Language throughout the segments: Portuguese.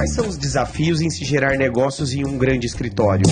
Quais são os desafios em se gerar negócios em um grande escritório?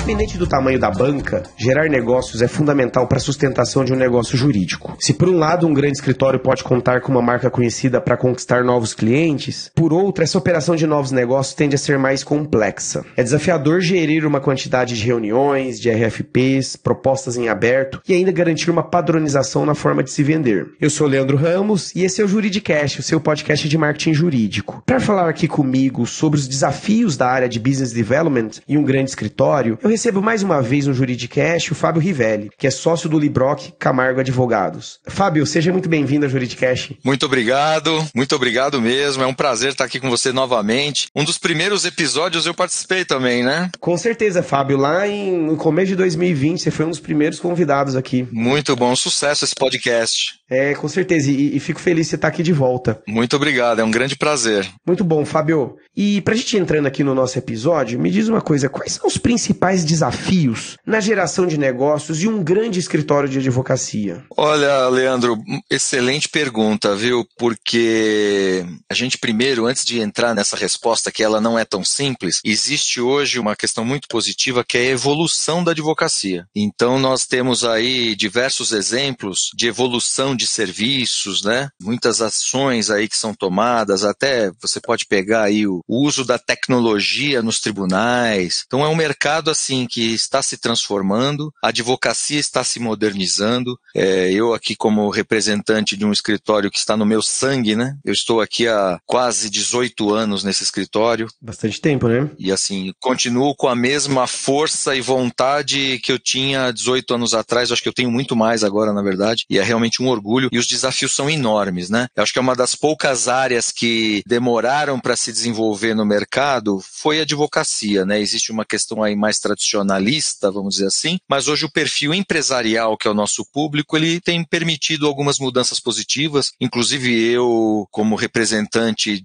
Independente do tamanho da banca, gerar negócios é fundamental para a sustentação de um negócio jurídico. Se por um lado um grande escritório pode contar com uma marca conhecida para conquistar novos clientes, por outro, essa operação de novos negócios tende a ser mais complexa. É desafiador gerir uma quantidade de reuniões, de RFPs, propostas em aberto e ainda garantir uma padronização na forma de se vender. Eu sou Leandro Ramos e esse é o Juridicast, o seu podcast de marketing jurídico. Para falar aqui comigo sobre os desafios da área de Business Development em um grande escritório, eu recebo mais uma vez no Juridicast o Fábio Rivelli, que é sócio do Librock Camargo Advogados. Fábio, seja muito bem-vindo ao Juridicast. Muito obrigado mesmo. É um prazer estar aqui com você novamente. Um dos primeiros episódios eu participei também, né? Com certeza, Fábio. Lá no começo de 2020, você foi um dos primeiros convidados aqui. Muito bom, sucesso esse podcast. Com certeza. E fico feliz de você estar aqui de volta. Muito obrigado, é um grande prazer. Muito bom, Fábio. E pra gente entrando aqui no nosso episódio, me diz uma coisa, quais são os principais desafios na geração de negócios de um grande escritório de advocacia? Olha, Leandro, excelente pergunta, viu? Porque a gente primeiro, antes de entrar nessa resposta, que ela não é tão simples, existe hoje uma questão muito positiva que é a evolução da advocacia. Então nós temos aí diversos exemplos de evolução de serviços, né? Muitas ações aí que são tomadas, até você pode pegar aí o uso da tecnologia nos tribunais. Então é um mercado assim que está se transformando, a advocacia está se modernizando. Eu aqui como representante de um escritório que está no meu sangue, né? Eu estou aqui há quase 18 anos nesse escritório. Bastante tempo, né? E assim, continuo com a mesma força e vontade que eu tinha 18 anos atrás. Eu acho que eu tenho muito mais agora, na verdade. E é realmente um orgulho. E os desafios são enormes, né? Eu acho que é uma das poucas áreas que demoraram para se desenvolver no mercado foi a advocacia, né? Existe uma questão aí mais tradicionalista, vamos dizer assim, mas hoje o perfil empresarial, que é o nosso público, ele tem permitido algumas mudanças positivas. Inclusive eu, como presidente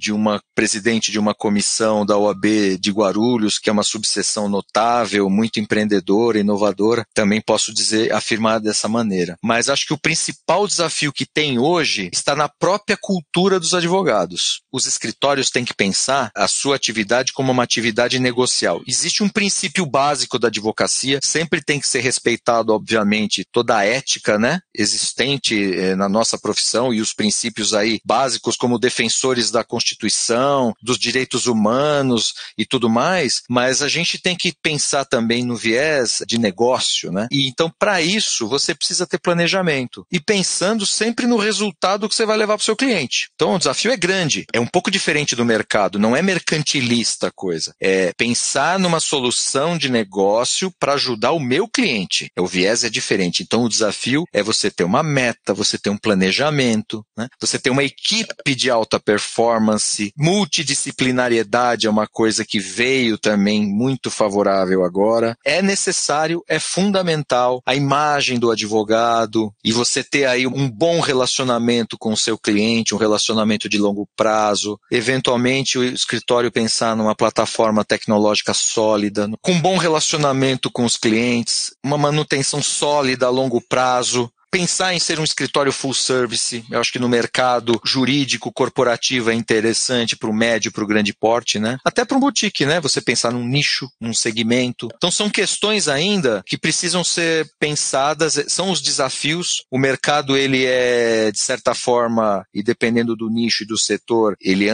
de uma comissão da OAB de Guarulhos, que é uma subseção notável, muito empreendedora, inovadora, também posso afirmar dessa maneira. Mas acho que o principal desafio que tem hoje está na própria cultura dos advogados. Os escritórios têm que pensar a sua atividade como uma atividade negocial. Existe um princípio básico da advocacia, sempre tem que ser respeitado, obviamente, toda a ética, né, existente na nossa profissão e os princípios aí básicos como defensores da Constituição, dos direitos humanos e tudo mais, mas a gente tem que pensar também no viés de negócio, né? E então, para isso, você precisa ter planejamento e pensando sempre no resultado que você vai levar para o seu cliente. Então, o desafio é grande, é um pouco diferente do mercado, não é mercantilista a coisa, é pensar numa solução de negócio para ajudar o meu cliente. O viés é diferente, então o desafio é você ter uma meta, você ter um planejamento, né? Você ter uma equipe de alta performance, multidisciplinariedade é uma coisa que veio também muito favorável agora. É necessário, é fundamental a imagem do advogado e você ter aí um bom relacionamento com o seu cliente, um relacionamento de longo prazo, eventualmente o escritório pensar numa plataforma tecnológica sólida, com bom relacionamento com os clientes, uma manutenção sólida a longo prazo. Pensar em ser um escritório full service, eu acho que no mercado jurídico, corporativo é interessante para o médio, para o grande porte, né? Até para um boutique, né? Você pensar num nicho, num segmento. Então são questões ainda que precisam ser pensadas, são os desafios. O mercado, ele é, de certa forma, e dependendo do nicho e do setor, ele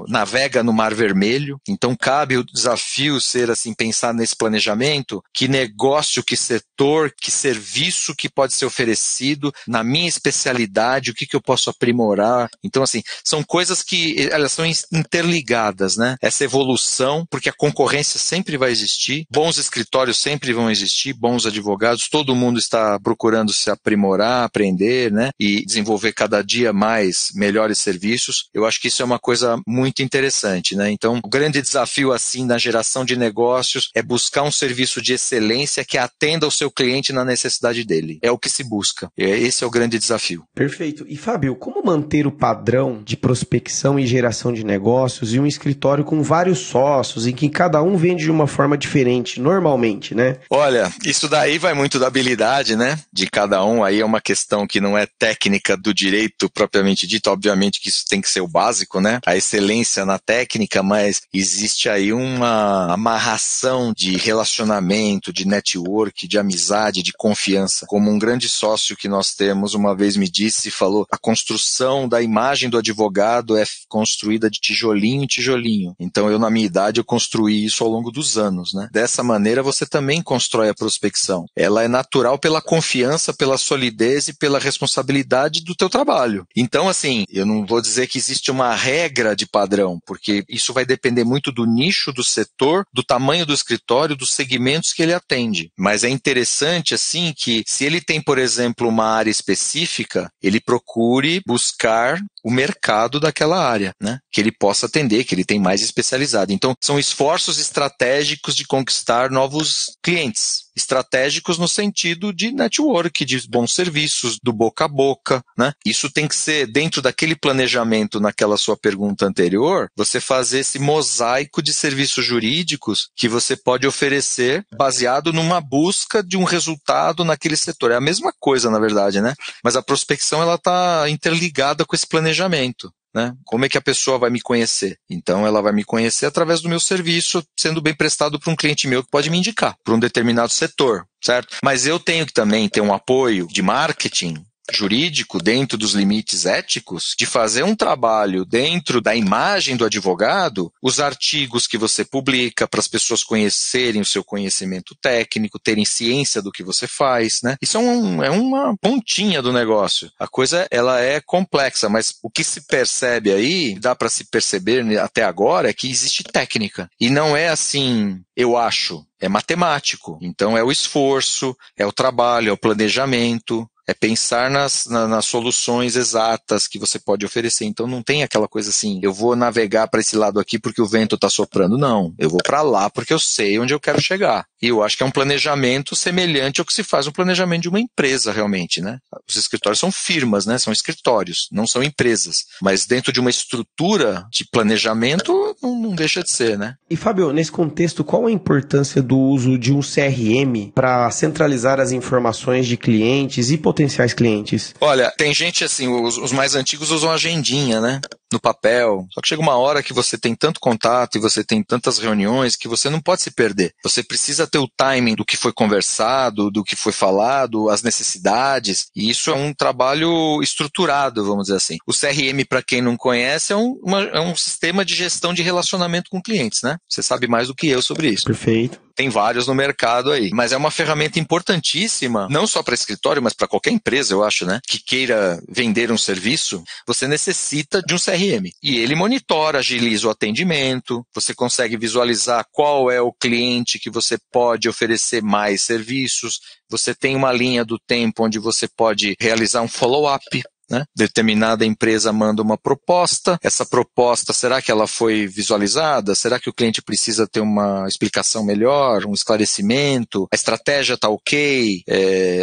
navega no mar vermelho. Então cabe o desafio ser assim, pensar nesse planejamento, que negócio, que setor, que serviço que pode ser oferecido, na minha especialidade, o que eu posso aprimorar. Então, assim, são coisas que elas são interligadas, né? Essa evolução, porque a concorrência sempre vai existir, bons escritórios sempre vão existir, bons advogados, todo mundo está procurando se aprimorar, aprender, né? E desenvolver cada dia mais melhores serviços. Eu acho que isso é uma coisa muito interessante, né? Então, o grande desafio, assim, na geração de negócios é buscar um serviço de excelência que atenda ao seu cliente na necessidade dele. É o que se busca. Esse é o grande desafio. Perfeito. E Fábio, como manter o padrão de prospecção e geração de negócios em um escritório com vários sócios, em que cada um vende de uma forma diferente, normalmente, né? Olha, isso daí vai muito da habilidade, né, de cada um. Aí é uma questão que não é técnica do direito propriamente dito. Obviamente que isso tem que ser o básico, né? A excelência na técnica, mas existe aí uma amarração de relacionamento, de network, de amizade, de confiança. Como um grande sócio que nós temos uma vez me disse, falou, a construção da imagem do advogado é construída de tijolinho em tijolinho. Então eu, na minha idade, eu construí isso ao longo dos anos, né? Dessa maneira você também constrói a prospecção. Ela é natural pela confiança, pela solidez e pela responsabilidade do teu trabalho. Então, assim, eu não vou dizer que existe uma regra de padrão, porque isso vai depender muito do nicho, do setor, do tamanho do escritório, dos segmentos que ele atende. Mas é interessante, assim, que se ele tem, por exemplo, uma área específica, ele procure buscar o mercado daquela área, né? Que ele possa atender, que ele tem mais especializado. Então, são esforços estratégicos de conquistar novos clientes. Estratégicos no sentido de network, de bons serviços, do boca a boca, né? Isso tem que ser, dentro daquele planejamento, naquela sua pergunta anterior, você fazer esse mosaico de serviços jurídicos que você pode oferecer baseado numa busca de um resultado naquele setor. É a mesma coisa, na verdade, né? Mas a prospecção, ela está interligada com esse planejamento. Né? Como é que a pessoa vai me conhecer? Então ela vai me conhecer através do meu serviço, sendo bem prestado para um cliente meu que pode me indicar para um determinado setor, certo? Mas eu tenho que também ter um apoio de marketing jurídico dentro dos limites éticos, de fazer um trabalho dentro da imagem do advogado, os artigos que você publica para as pessoas conhecerem o seu conhecimento técnico, terem ciência do que você faz, né? Isso é uma pontinha do negócio. A coisa, ela é complexa, mas o que se percebe aí, dá para se perceber até agora, é que existe técnica. E não é assim, eu acho, é matemático. Então é o esforço, é o trabalho, é o planejamento, é pensar nas soluções exatas que você pode oferecer. Então não tem aquela coisa assim, eu vou navegar para esse lado aqui porque o vento está soprando. Não, eu vou para lá porque eu sei onde eu quero chegar. E eu acho que é um planejamento semelhante ao que se faz um planejamento de uma empresa realmente, né? Os escritórios são firmas, né? São escritórios, não são empresas. Mas dentro de uma estrutura de planejamento, não deixa de ser, né? E Fábio, nesse contexto, qual a importância do uso de um CRM para centralizar as informações de clientes e potenciais clientes? Olha, tem gente assim, os mais antigos usam agendinha, né? No papel. Só que chega uma hora que você tem tanto contato e você tem tantas reuniões que você não pode se perder. Você precisa ter o timing do que foi conversado, do que foi falado, as necessidades. E isso é um trabalho estruturado, vamos dizer assim. O CRM, para quem não conhece, é um sistema de gestão de relacionamento com clientes, né? Você sabe mais do que eu sobre isso. Perfeito. Tem vários no mercado aí, mas é uma ferramenta importantíssima, não só para escritório, mas para qualquer empresa, eu acho, né? Que queira vender um serviço, você necessita de um CRM. E ele monitora, agiliza o atendimento, você consegue visualizar qual é o cliente que você pode oferecer mais serviços, você tem uma linha do tempo onde você pode realizar um follow-up, né? Determinada empresa manda uma proposta, essa proposta, será que ela foi visualizada? Será que o cliente precisa ter uma explicação melhor, um esclarecimento? A estratégia está ok?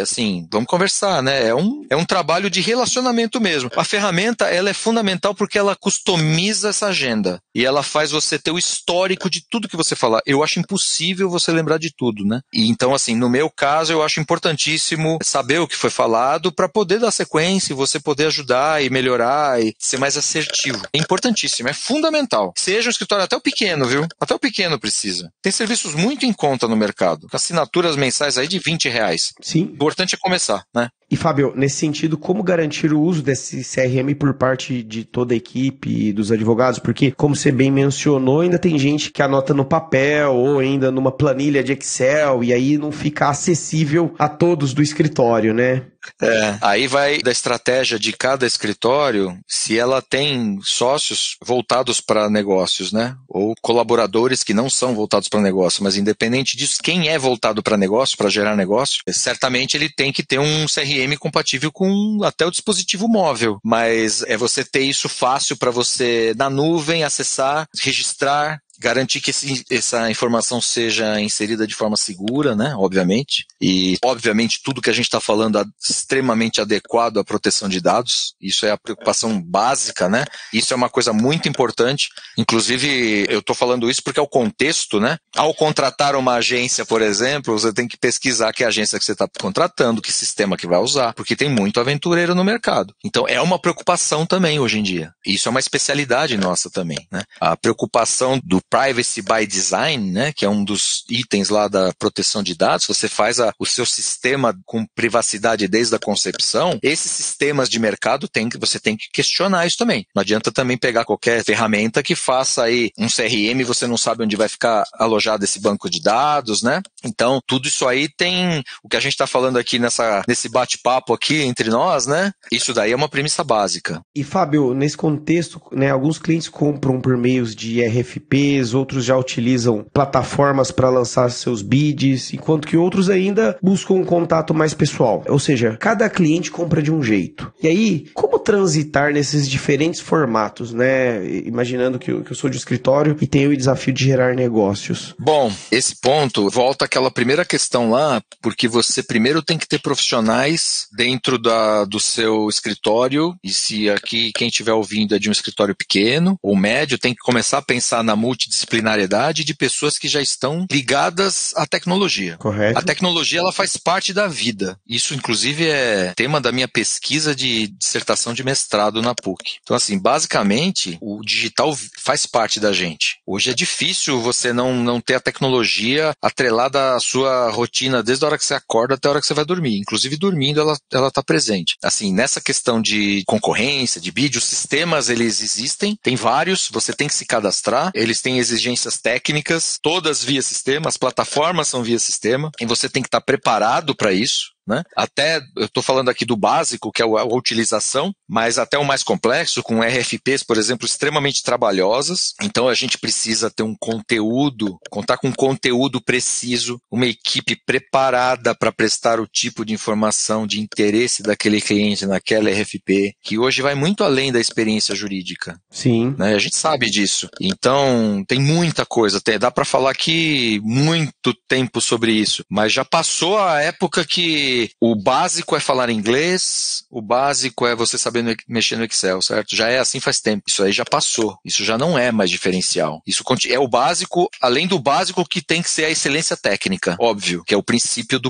Assim, vamos conversar, né? É um trabalho de relacionamento mesmo. A ferramenta, ela é fundamental porque ela customiza essa agenda e ela faz você ter o histórico de tudo que você falar. Eu acho impossível você lembrar de tudo, né? E então, assim, no meu caso, eu acho importantíssimo saber o que foi falado para poder dar sequência e você poder ajudar e melhorar e ser mais assertivo. É importantíssimo, é fundamental. Seja um escritório até o pequeno, viu? Até o pequeno precisa. Tem serviços muito em conta no mercado. Assinaturas mensais aí de R$20. Sim. O importante é começar, né? E Fábio, nesse sentido, como garantir o uso desse CRM por parte de toda a equipe, dos advogados? Porque, como você bem mencionou, ainda tem gente que anota no papel ou ainda numa planilha de Excel e aí não fica acessível a todos do escritório, né? Aí vai da estratégia de cada escritório, se ela tem sócios voltados para negócios, né? Ou colaboradores que não são voltados para negócio, mas independente disso, quem é voltado para negócio, para gerar negócio, certamente ele tem que ter um CRM compatível com até o dispositivo móvel, mas é você ter isso fácil para você, na nuvem, acessar, registrar, garantir que essa informação seja inserida de forma segura, né, obviamente, e obviamente tudo que a gente está falando é extremamente adequado à proteção de dados, isso é a preocupação básica, né, isso é uma coisa muito importante, inclusive eu estou falando isso porque é o contexto, né, ao contratar uma agência, por exemplo, você tem que pesquisar que agência que você está contratando, que sistema que vai usar, porque tem muito aventureiro no mercado, então é uma preocupação também hoje em dia, isso é uma especialidade nossa também, né, a preocupação do Privacy by Design, né, que é um dos itens lá da proteção de dados, você faz o seu sistema com privacidade desde a concepção, esses sistemas de mercado você tem que questionar isso também. Não adianta também pegar qualquer ferramenta que faça aí um CRM e você não sabe onde vai ficar alojado esse banco de dados, né? Então, tudo isso aí tem, o que a gente está falando aqui nesse bate-papo aqui entre nós, né? Isso daí é uma premissa básica. E Fábio, nesse contexto, né, alguns clientes compram por meios de RFPs, outros já utilizam plataformas para lançar seus bids, enquanto que outros ainda buscam um contato mais pessoal. Ou seja, cada cliente compra de um jeito. E aí, como transitar nesses diferentes formatos, né? Imaginando que eu sou de escritório e tenho o desafio de gerar negócios. Bom, esse ponto volta àquela primeira questão lá, porque você primeiro tem que ter profissionais dentro do seu escritório, e se aqui quem estiver ouvindo é de um escritório pequeno ou médio, tem que começar a pensar na multidisciplinariedade de pessoas que já estão ligadas à tecnologia. Correto. A tecnologia, ela faz parte da vida. Isso, inclusive, é tema da minha pesquisa de dissertação de mestrado na PUC. Então, assim, basicamente, o digital faz parte da gente. Hoje é difícil você não ter a tecnologia atrelada à sua rotina desde a hora que você acorda até a hora que você vai dormir. Inclusive, dormindo, ela está presente. Assim, nessa questão de concorrência, de bid, os sistemas, eles existem, tem vários, você tem que se cadastrar, eles têm exigências técnicas, todas via sistema, as plataformas são via sistema, e você tem que estar preparado para isso. Né? Até, eu estou falando aqui do básico, que é a utilização, mas até o mais complexo, com RFPs, por exemplo, extremamente trabalhosas. Então a gente precisa ter um conteúdo, contar com um conteúdo preciso, uma equipe preparada para prestar o tipo de informação de interesse daquele cliente naquela RFP, que hoje vai muito além da experiência jurídica. Sim. Né? A gente sabe disso. Então, tem muita coisa. Dá para falar aqui muito tempo sobre isso, mas já passou a época que o básico é falar inglês, o básico é você saber mexer no Excel, certo? Já é assim faz tempo. Isso aí já passou. Isso já não é mais diferencial. Isso é o básico, além do básico que tem que ser a excelência técnica, óbvio, que é o princípio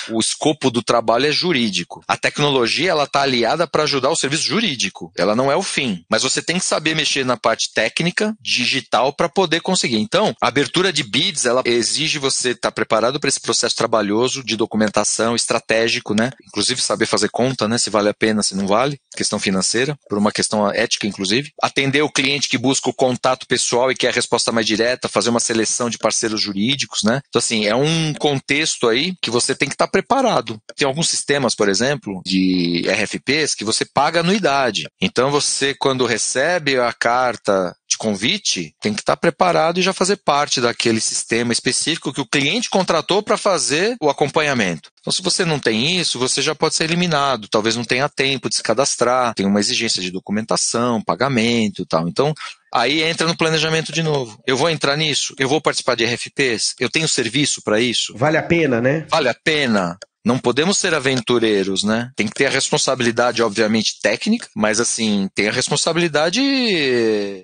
o escopo do trabalho é jurídico. A tecnologia, ela está aliada para ajudar o serviço jurídico. Ela não é o fim. Mas você tem que saber mexer na parte técnica, digital, para poder conseguir. Então, a abertura de bids, ela exige você estar preparado para esse processo trabalhoso de documentação, estratégico, né? Inclusive saber fazer conta, né? Se vale a pena, se não vale, questão financeira, por uma questão ética, inclusive. Atender o cliente que busca o contato pessoal e quer a resposta mais direta, fazer uma seleção de parceiros jurídicos, né? Então, assim, é um contexto aí que você tem que estar preparado. Tem alguns sistemas, por exemplo, de RFPs que você paga anuidade. Então, você, quando recebe a carta de convite, tem que estar preparado e já fazer parte daquele sistema específico que o cliente contratou para fazer o acompanhamento. Então, se você não tem isso, você já pode ser eliminado, talvez não tenha tempo de se cadastrar, tem uma exigência de documentação, pagamento e tal. Então, aí entra no planejamento de novo. Eu vou entrar nisso? Eu vou participar de RFPs? Eu tenho serviço para isso? Vale a pena, né? Vale a pena? Não podemos ser aventureiros, né? Tem que ter a responsabilidade, obviamente, técnica, mas, assim, tem a responsabilidade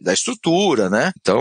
da estrutura, né? Então,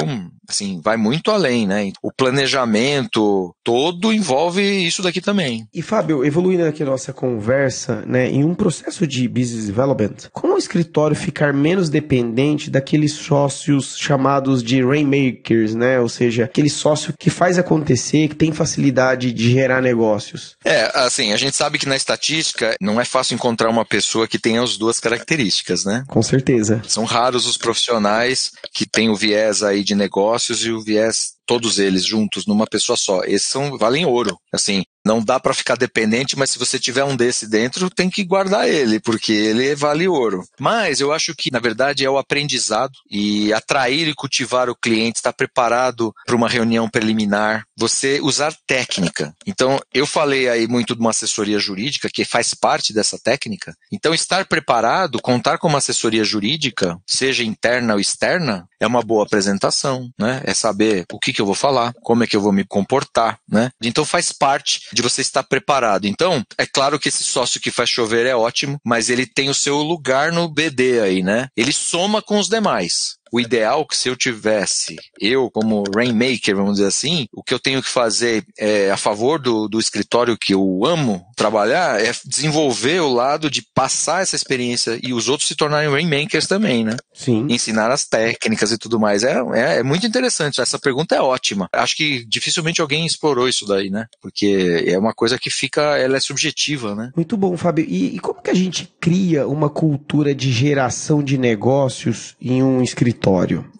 assim, vai muito além, né? O planejamento todo envolve isso daqui também. E, Fábio, evoluindo aqui a nossa conversa, né? Em um processo de business development, como o escritório ficar menos dependente daqueles sócios chamados de rainmakers, né? Ou seja, aquele sócio que faz acontecer, que tem facilidade de gerar negócios? Assim, a gente sabe que na estatística não é fácil encontrar uma pessoa que tenha as duas características, né? Com certeza. São raros os profissionais que têm o viés aí de negócios e o viés, todos eles juntos, numa pessoa só. Esses valem ouro. Assim, Não dá para ficar dependente, mas se você tiver um desse dentro, tem que guardar ele, porque ele vale ouro. Mas eu acho que, na verdade, é o aprendizado e atrair e cultivar o cliente, estar preparado para uma reunião preliminar, você usar técnica. Então, eu falei aí muito de uma assessoria jurídica, que faz parte dessa técnica. Então, estar preparado, contar com uma assessoria jurídica, seja interna ou externa, é uma boa apresentação, né? É saber o que eu vou falar, como é que eu vou me comportar, né? Então, faz parte de você estar preparado. Então, é claro que esse sócio que faz chover é ótimo, mas ele tem o seu lugar no BD aí, né? Ele soma com os demais. O ideal é que se eu tivesse, eu como rainmaker, vamos dizer assim, o que eu tenho que fazer a favor do escritório que eu amo trabalhar é desenvolver o lado de passar essa experiência e os outros se tornarem rainmakers também, né? Sim. Ensinar as técnicas e tudo mais. É muito interessante, essa pergunta é ótima. Acho que dificilmente alguém explorou isso daí, né? Porque é uma coisa que ela é subjetiva, né? Muito bom, Fábio. E como que a gente cria uma cultura de geração de negócios em um escritório?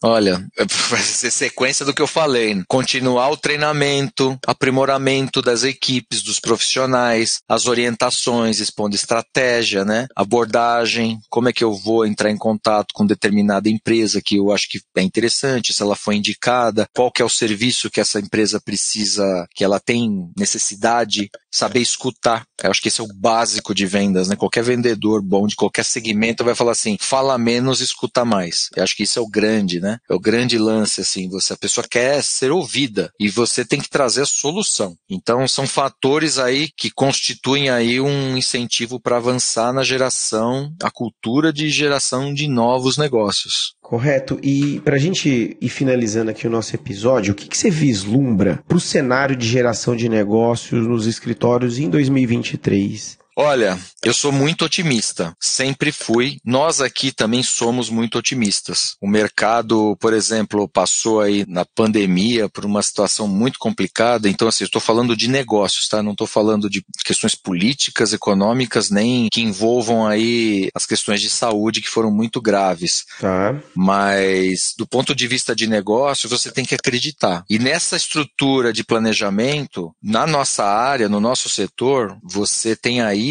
Olha, vai ser sequência do que eu falei, né? Continuar o treinamento, aprimoramento das equipes, dos profissionais, as orientações, expondo estratégia, né? Abordagem, como é que eu vou entrar em contato com determinada empresa que eu acho que é interessante, se ela foi indicada, qual que é o serviço que essa empresa precisa, que ela tem necessidade, saber escutar. Eu acho que esse é o básico de vendas, né? Qualquer vendedor bom de qualquer segmento vai falar assim, fala menos, escuta mais. Eu acho que isso é o grande, né? É o grande lance, assim, a pessoa quer ser ouvida e você tem que trazer a solução. Então, são fatores aí que constituem aí um incentivo para avançar na geração, a cultura de geração de novos negócios. Correto. E para a gente ir finalizando aqui o nosso episódio, o que você vislumbra para o cenário de geração de negócios nos escritórios em 2023? Olha, eu sou muito otimista, sempre fui. Nós aqui também somos muito otimistas. O mercado, por exemplo, passou aí na pandemia por uma situação muito complicada. Então, assim, eu estou falando de negócios, tá? Não estou falando de questões políticas, econômicas, nem que envolvam aí as questões de saúde que foram muito graves. Tá. Mas, do ponto de vista de negócio, você tem que acreditar. E nessa estrutura de planejamento, na nossa área, no nosso setor, você tem aí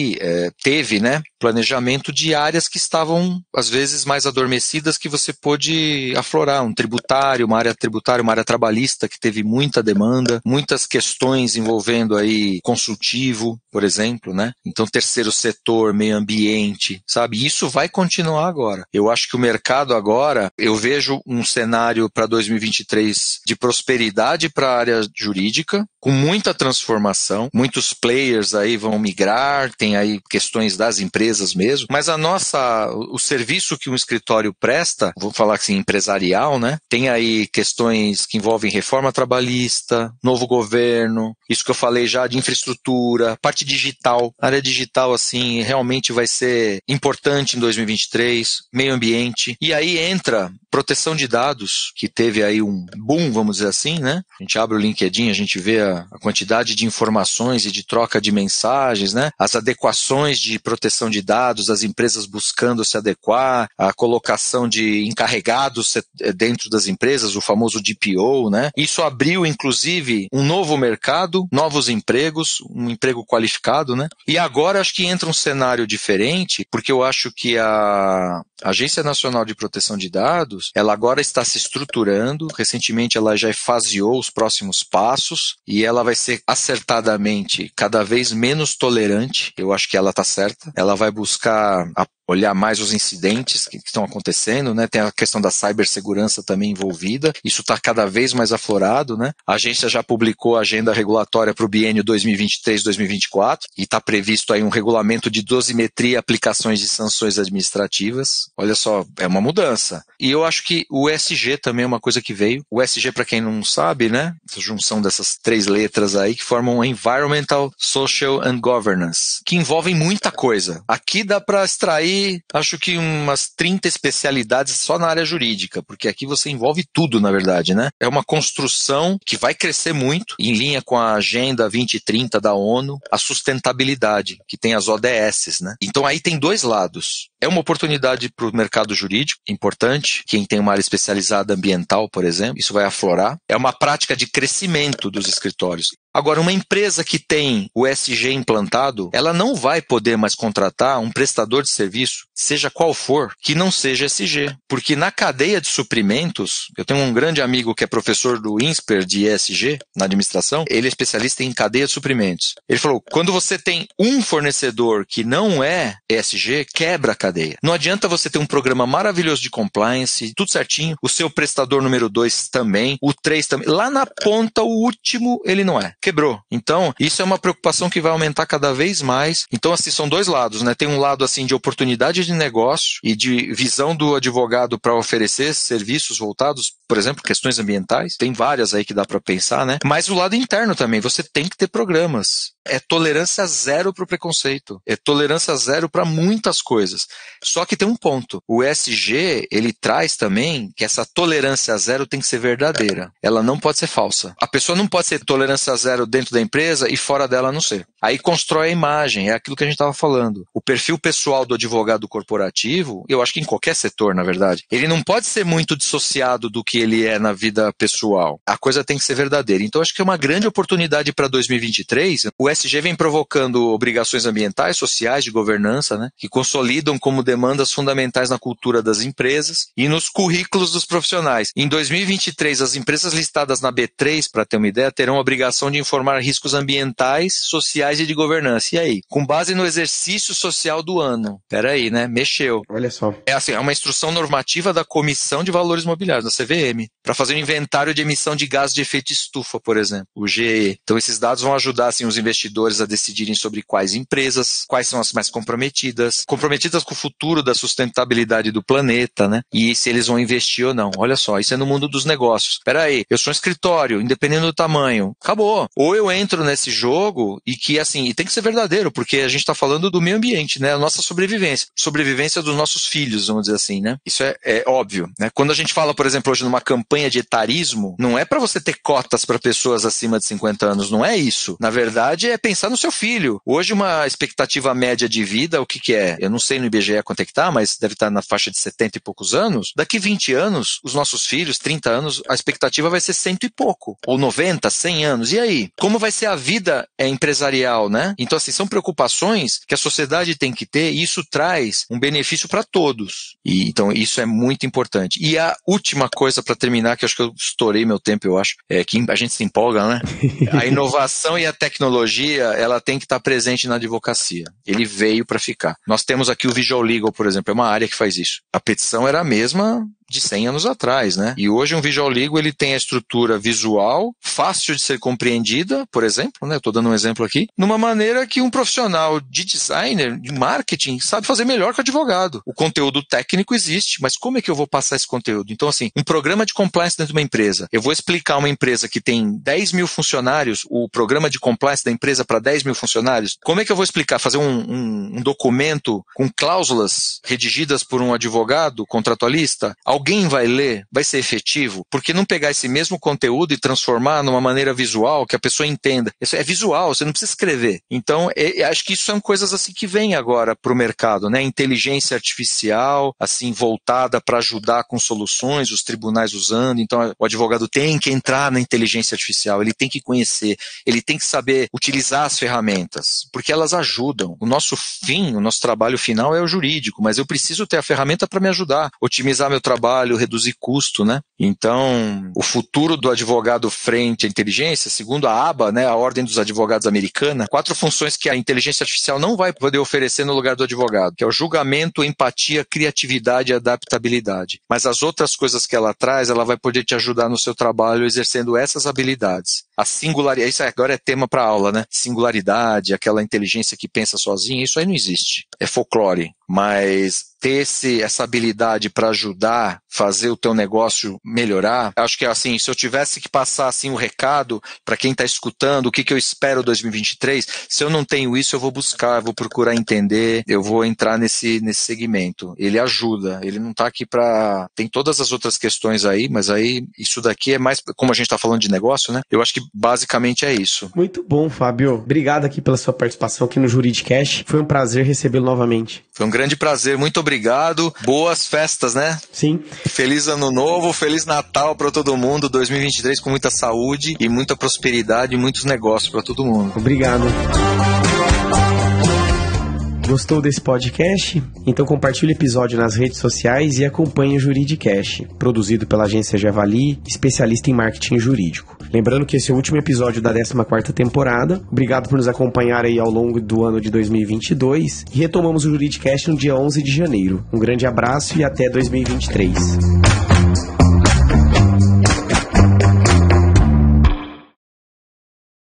teve, né, planejamento de áreas que estavam, às vezes, mais adormecidas que você pôde aflorar, um tributário, uma área tributária, uma área trabalhista que teve muita demanda, muitas questões envolvendo aí consultivo, por exemplo, né? Então, terceiro setor, meio ambiente, sabe? Isso vai continuar agora. Eu acho que o mercado agora, eu vejo um cenário para 2023 de prosperidade para a área jurídica, com muita transformação, muitos players aí vão migrar, tem aí questões das empresas mesmo, mas o serviço que um escritório presta, vou falar assim, empresarial, né? Tem aí questões que envolvem reforma trabalhista, novo governo, isso que eu falei já de infraestrutura, parte digital. A área digital, assim, realmente vai ser importante em 2023, meio ambiente. E aí entra proteção de dados, que teve aí um boom, vamos dizer assim, né? A gente abre o LinkedIn, a gente vê a quantidade de informações e de troca de mensagens, né? As adequações de proteção de dados, as empresas buscando se adequar, a colocação de encarregados dentro das empresas, o famoso DPO, né? Isso abriu, inclusive, um novo mercado, novos empregos, um emprego qualificado, né? E agora acho que entra um cenário diferente, porque eu acho que a Agência Nacional de Proteção de Dados, ela agora está se estruturando, recentemente ela já faseou os próximos passos e ela vai ser acertadamente cada vez menos tolerante, eu acho que ela está certa, ela vai buscar olhar mais os incidentes que estão acontecendo, né? Tem a questão da cibersegurança também envolvida, isso está cada vez mais aflorado, né? A agência já publicou a agenda regulatória para o biênio 2023-2024 e está previsto aí um regulamento de dosimetria e aplicações de sanções administrativas. Olha só, é uma mudança. E eu acho que o ESG também é uma coisa que veio. O ESG, para quem não sabe, né? Essa junção dessas 3 letras aí que formam Environmental, Social and Governance, que envolvem muita coisa. Aqui dá para extrair acho que umas 30 especialidades só na área jurídica, porque aqui você envolve tudo, na verdade, né? É uma construção que vai crescer muito, em linha com a Agenda 2030 da ONU, a sustentabilidade, que tem as ODS, né? Então aí tem 2 lados. É uma oportunidade para o mercado jurídico, importante. Quem tem uma área especializada ambiental, por exemplo, isso vai aflorar. É uma prática de crescimento dos escritórios. Agora, uma empresa que tem o ESG implantado, ela não vai poder mais contratar um prestador de serviço, seja qual for, que não seja ESG. Porque na cadeia de suprimentos, eu tenho um grande amigo que é professor do INSPER de ESG, na administração, ele é especialista em cadeia de suprimentos. Ele falou, quando você tem um fornecedor que não é ESG, quebra a cadeia. Não adianta você ter um programa maravilhoso de compliance, tudo certinho, o seu prestador número 2 também, o 3 também. Lá na ponta, o último, ele não é. Quebrou. Então, isso é uma preocupação que vai aumentar cada vez mais. Então, assim, são dois lados, né? Tem um lado, assim, de oportunidade de negócio e de visão do advogado para oferecer serviços voltados, por exemplo, questões ambientais. Tem várias aí que dá para pensar, né? Mas o lado interno também, você tem que ter programas. É tolerância zero para o preconceito. É tolerância zero para muitas coisas. Só que tem um ponto. O ESG, ele traz também que essa tolerância zero tem que ser verdadeira. Ela não pode ser falsa. A pessoa não pode ser tolerância zero dentro da empresa e fora dela não ser. Aí constrói a imagem, é aquilo que a gente estava falando. O perfil pessoal do advogado corporativo, eu acho que em qualquer setor, na verdade, ele não pode ser muito dissociado do que ele é na vida pessoal. A coisa tem que ser verdadeira. Então, acho que é uma grande oportunidade para 2023. O ESG vem provocando obrigações ambientais, sociais, de governança, né, que consolidam como demandas fundamentais na cultura das empresas e nos currículos dos profissionais. Em 2023, as empresas listadas na B3, para ter uma ideia, terão a obrigação de informar riscos ambientais, sociais e de governança. E aí? Com base no exercício social do ano. Peraí, né? Mexeu. Olha só. É assim, é uma instrução normativa da Comissão de Valores Mobiliários, da CVM, para fazer um inventário de emissão de gás de efeito estufa, por exemplo, o GE. Então, esses dados vão ajudar, assim, os investidores a decidirem sobre quais empresas, quais são as mais comprometidas com o futuro da sustentabilidade do planeta, né? E se eles vão investir ou não. Olha só, isso é no mundo dos negócios. Peraí, eu sou um escritório, independente do tamanho. Acabou. Ou eu entro nesse jogo e que, assim, e tem que ser verdadeiro, porque a gente está falando do meio ambiente, né? A nossa sobrevivência. Sobrevivência dos nossos filhos, vamos dizer assim, né? Isso é óbvio, né? Quando a gente fala, por exemplo, hoje numa campanha de etarismo, não é para você ter cotas para pessoas acima de 50 anos, não é isso. Na verdade, é pensar no seu filho. Hoje, uma expectativa média de vida, o que é? Eu não sei no IBGE quanto é que tá, mas deve estar na faixa de 70 e poucos anos. Daqui 20 anos, os nossos filhos, 30 anos, a expectativa vai ser 100 e pouco. Ou 90, 100 anos. E aí? Como vai ser a vida empresarial, né? Então, assim, são preocupações que a sociedade tem que ter e isso traz um benefício para todos. E, então, isso é muito importante. E a última coisa para terminar, que eu acho que eu estourei meu tempo, eu acho, é que a gente se empolga, né? A inovação e a tecnologia, ela tem que estar presente na advocacia. Ele veio para ficar. Nós temos aqui o Visual Legal, por exemplo, é uma área que faz isso. A petição era a mesma de 100 anos atrás, né? E hoje um Visual Legal, ele tem a estrutura visual, fácil de ser compreendida, por exemplo, né? Estou dando um exemplo aqui, numa maneira que um profissional de designer, de marketing, sabe fazer melhor que o advogado. O conteúdo técnico existe, mas como é que eu vou passar esse conteúdo? Então, assim, um programa de compliance dentro de uma empresa. Eu vou explicar uma empresa que tem 10 mil funcionários, o programa de compliance da empresa para 10 mil funcionários. Como é que eu vou explicar? Fazer um documento com cláusulas redigidas por um advogado contratualista? Alguém vai ler? Vai ser efetivo? Porque não pegar esse mesmo conteúdo e transformar numa maneira visual que a pessoa entenda? Isso é visual, você não precisa escrever. Então, acho que isso são coisas assim que vêm agora para o mercado, né? Inteligência artificial, assim, voltada para ajudar com soluções, os tribunais usando. Então, o advogado tem que entrar na inteligência artificial, ele tem que conhecer, ele tem que saber utilizar as ferramentas, porque elas ajudam. O nosso fim, o nosso trabalho final é o jurídico, mas eu preciso ter a ferramenta para me ajudar, otimizar meu trabalho, reduzir custo, né? Então, o futuro do advogado frente à inteligência, segundo a ABA, né, a Ordem dos Advogados Americana, 4 funções que a inteligência artificial não vai poder oferecer no lugar do advogado, que é o julgamento, empatia, criatividade e adaptabilidade. Mas as outras coisas que ela traz, ela vai poder te ajudar no seu trabalho exercendo essas habilidades. A singularidade, isso agora é tema para aula, né? Singularidade, aquela inteligência que pensa sozinha, isso aí não existe. É folclore. Mas ter essa habilidade para ajudar, fazer o teu negócio melhorar, acho que assim, se eu tivesse que passar assim um recado para quem está escutando, o que eu espero 2023, se eu não tenho isso, eu vou buscar, eu vou procurar entender, eu vou entrar nesse segmento. Ele ajuda, ele não está aqui para... Tem todas as outras questões aí, mas aí isso daqui é mais, como a gente está falando de negócio, né? Eu acho que basicamente é isso. Muito bom, Fábio. Obrigado aqui pela sua participação aqui no Juridicast. Foi um prazer recebê-lo novamente. Foi um grande prazer, muito obrigado. Boas festas, né? Sim. Feliz Ano Novo, Feliz Natal para todo mundo, 2023 com muita saúde e muita prosperidade e muitos negócios para todo mundo. Obrigado. Gostou desse podcast? Então compartilhe o episódio nas redes sociais e acompanhe o Juridicast, produzido pela agência Javali, especialista em marketing jurídico. Lembrando que esse é o último episódio da 14ª temporada. Obrigado por nos acompanhar aí ao longo do ano de 2022 e retomamos o Juridicast no dia 11 de janeiro. Um grande abraço e até 2023.